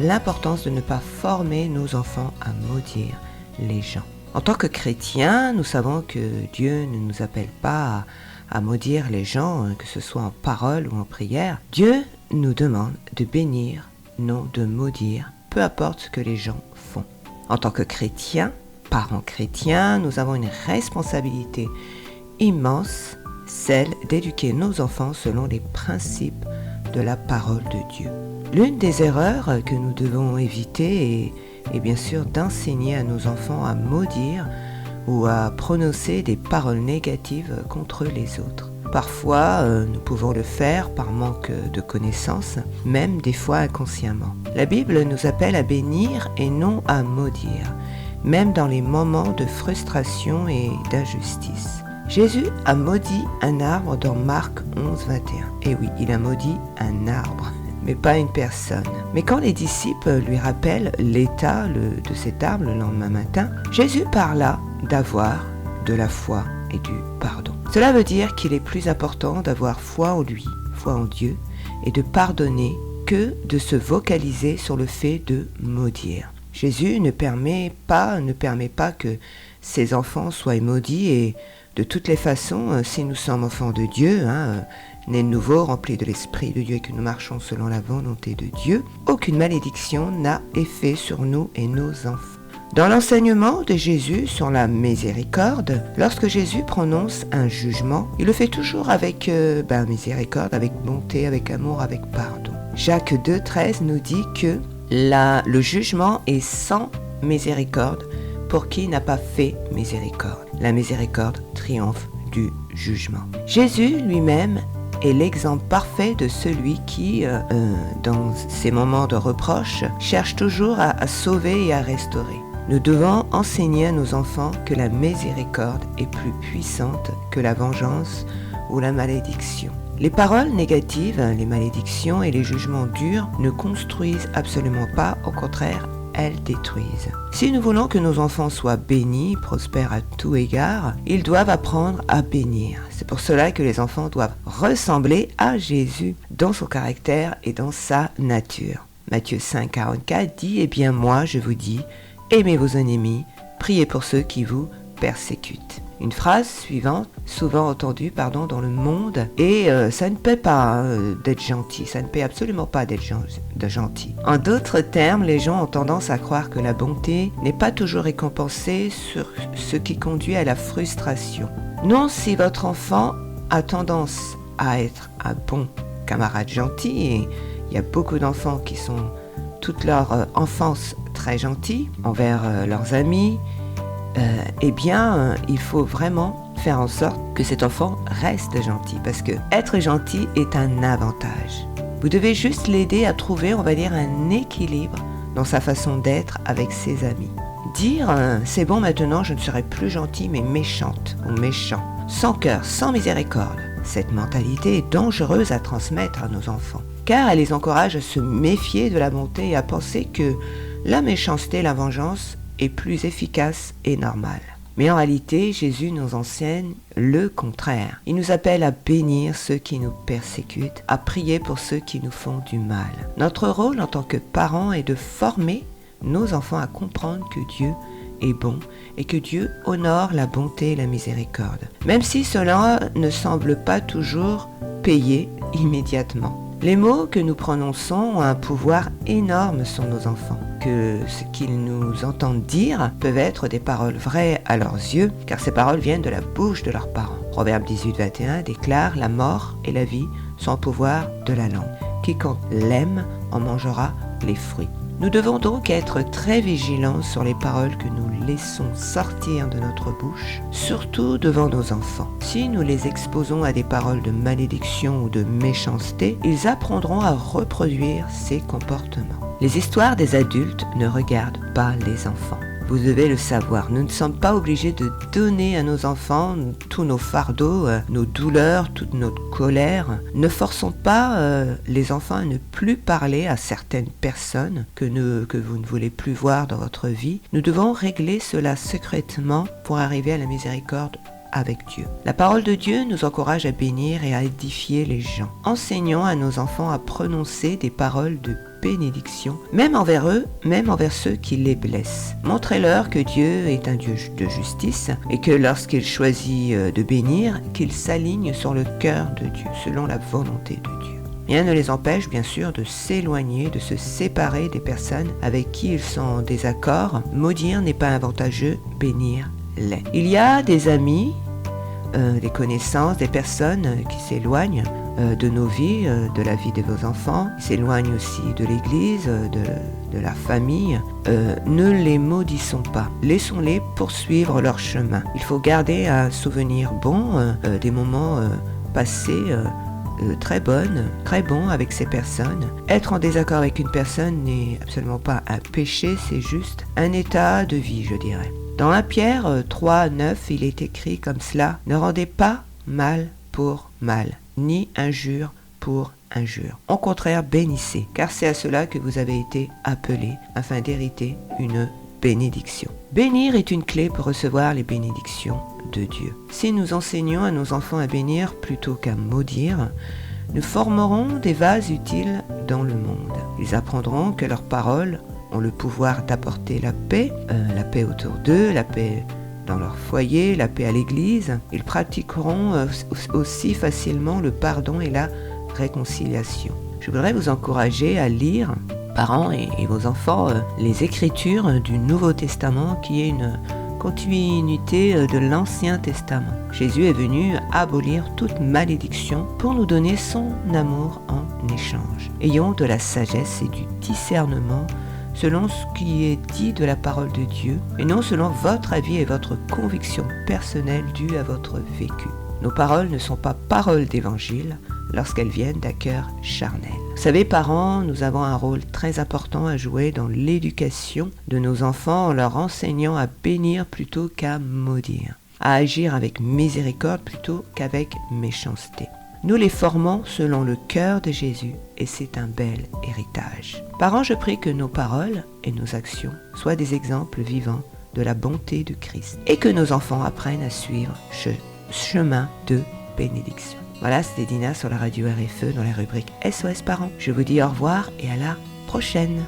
l'importance de ne pas former nos enfants à maudire les gens. En tant que chrétiens, nous savons que Dieu ne nous appelle pas à maudire les gens, que ce soit en parole ou en prière. Dieu nous demande de bénir, non de maudire, peu importe ce que les gens font. En tant que chrétiens, parents chrétiens, nous avons une responsabilité immense, celle d'éduquer nos enfants selon les principes de la parole de Dieu. L'une des erreurs que nous devons éviter est bien sûr d'enseigner à nos enfants à maudire ou à prononcer des paroles négatives contre les autres. Parfois, nous pouvons le faire par manque de connaissances, même des fois inconsciemment. La Bible nous appelle à bénir et non à maudire, même dans les moments de frustration et d'injustice. Jésus a maudit un arbre dans Marc 11, 21. Et oui, il a maudit un arbre, mais pas une personne. Mais quand les disciples lui rappellent l'état de cet arbre le lendemain matin, Jésus parla d'avoir de la foi et du pardon. Cela veut dire qu'il est plus important d'avoir foi en lui, foi en Dieu, et de pardonner que de se focaliser sur le fait de maudire. Jésus ne permet pas que ses enfants soient maudits et de toutes les façons, si nous sommes enfants de Dieu, nés de nouveau, remplis de l'Esprit de Dieu et que nous marchons selon la volonté de Dieu, aucune malédiction n'a effet sur nous et nos enfants. Dans l'enseignement de Jésus sur la miséricorde, lorsque Jésus prononce un jugement, il le fait toujours avec miséricorde, avec bonté, avec amour, avec pardon. Jacques 2,13 nous dit que le jugement est sans miséricorde pour qui n'a pas fait miséricorde. La miséricorde triomphe du jugement. Jésus lui-même est l'exemple parfait de celui qui, dans ces moments de reproche, cherche toujours à sauver et à restaurer. Nous devons enseigner à nos enfants que la miséricorde est plus puissante que la vengeance ou la malédiction. Les paroles négatives, les malédictions et les jugements durs ne construisent absolument pas, au contraire, elles détruisent. Si nous voulons que nos enfants soient bénis, prospèrent à tout égard, ils doivent apprendre à bénir. C'est pour cela que les enfants doivent ressembler à Jésus dans son caractère et dans sa nature. Matthieu 5, 44 dit « Eh bien moi, je vous dis, aimez vos ennemis, priez pour ceux qui vous persécutent. » Une phrase suivante, souvent entendue dans le monde, et ça ne paie pas d'être gentil, ça ne paie absolument pas d'être gentil. En d'autres termes, les gens ont tendance à croire que la bonté n'est pas toujours récompensée, sur ce qui conduit à la frustration. Non, si votre enfant a tendance à être un bon camarade gentil, et il y a beaucoup d'enfants qui sont toute leur enfance très gentils envers leurs amis, il faut vraiment faire en sorte que cet enfant reste gentil, parce que être gentil est un avantage. Vous devez juste l'aider à trouver, un équilibre dans sa façon d'être avec ses amis. Dire c'est bon, maintenant je ne serai plus gentil mais méchante ou méchant, sans cœur, sans miséricorde. Cette mentalité est dangereuse à transmettre à nos enfants, car elle les encourage à se méfier de la bonté et à penser que la méchanceté, la vengeance est plus efficace et normale. Mais en réalité, Jésus nous enseigne le contraire. Il nous appelle à bénir ceux qui nous persécutent, à prier pour ceux qui nous font du mal. Notre rôle en tant que parents est de former nos enfants à comprendre que Dieu est bon et que Dieu honore la bonté et la miséricorde, même si cela ne semble pas toujours payer immédiatement. Les mots que nous prononçons ont un pouvoir énorme sur nos enfants, que ce qu'ils nous entendent dire peuvent être des paroles vraies à leurs yeux, car ces paroles viennent de la bouche de leurs parents. Proverbe 18, 21 déclare « La mort et la vie sont au pouvoir de la langue. Quiconque l'aime en mangera les fruits. » Nous devons donc être très vigilants sur les paroles que nous laissons sortir de notre bouche, surtout devant nos enfants. Si nous les exposons à des paroles de malédiction ou de méchanceté, ils apprendront à reproduire ces comportements. Les histoires des adultes ne regardent pas les enfants. Vous devez le savoir, nous ne sommes pas obligés de donner à nos enfants tous nos fardeaux, nos douleurs, toute notre colère. Ne forçons pas les enfants à ne plus parler à certaines personnes que vous ne voulez plus voir dans votre vie. Nous devons régler cela secrètement pour arriver à la miséricorde avec Dieu. La parole de Dieu nous encourage à bénir et à édifier les gens. Enseignons à nos enfants à prononcer des paroles de bénédiction, même envers eux, même envers ceux qui les blessent. Montrez-leur que Dieu est un Dieu de justice et que lorsqu'il choisit de bénir, qu'il s'aligne sur le cœur de Dieu, selon la volonté de Dieu. Rien ne les empêche, bien sûr, de s'éloigner, de se séparer des personnes avec qui ils sont en désaccord. Maudire n'est pas avantageux, bénir l'est. Il y a des amis, des connaissances, des personnes qui s'éloignent de nos vies, de la vie de vos enfants, qui s'éloignent aussi de l'église, de la famille. Ne les maudissons pas. Laissons-les poursuivre leur chemin. Il faut garder un souvenir bon des moments passés très bon avec ces personnes. Être en désaccord avec une personne n'est absolument pas un péché, c'est juste un état de vie, je dirais. Dans 1 Pierre 3, 9, il est écrit comme cela: ne rendez pas mal pour mal, ni injure pour injure. Au contraire, bénissez, car c'est à cela que vous avez été appelés, afin d'hériter une bénédiction. Bénir est une clé pour recevoir les bénédictions de Dieu. Si nous enseignons à nos enfants à bénir plutôt qu'à maudire, nous formerons des vases utiles dans le monde. Ils apprendront que leurs paroles ont le pouvoir d'apporter la paix autour d'eux, la paix dans leur foyer, la paix à l'église. Ils pratiqueront aussi facilement le pardon et la réconciliation. Je voudrais vous encourager à lire, parents et vos enfants, les Écritures du Nouveau Testament, qui est une continuité de l'Ancien Testament. Jésus est venu abolir toute malédiction pour nous donner son amour en échange. Ayons de la sagesse et du discernement selon ce qui est dit de la parole de Dieu, et non selon votre avis et votre conviction personnelle due à votre vécu. Nos paroles ne sont pas paroles d'évangile lorsqu'elles viennent d'un cœur charnel. Vous savez, parents, nous avons un rôle très important à jouer dans l'éducation de nos enfants en leur enseignant à bénir plutôt qu'à maudire, à agir avec miséricorde plutôt qu'avec méchanceté. Nous les formons selon le cœur de Jésus et c'est un bel héritage. Parents, je prie que nos paroles et nos actions soient des exemples vivants de la bonté de Christ et que nos enfants apprennent à suivre ce chemin de bénédiction. Voilà, c'était Dina sur la radio RFE dans la rubrique SOS Parents. Je vous dis au revoir et à la prochaine.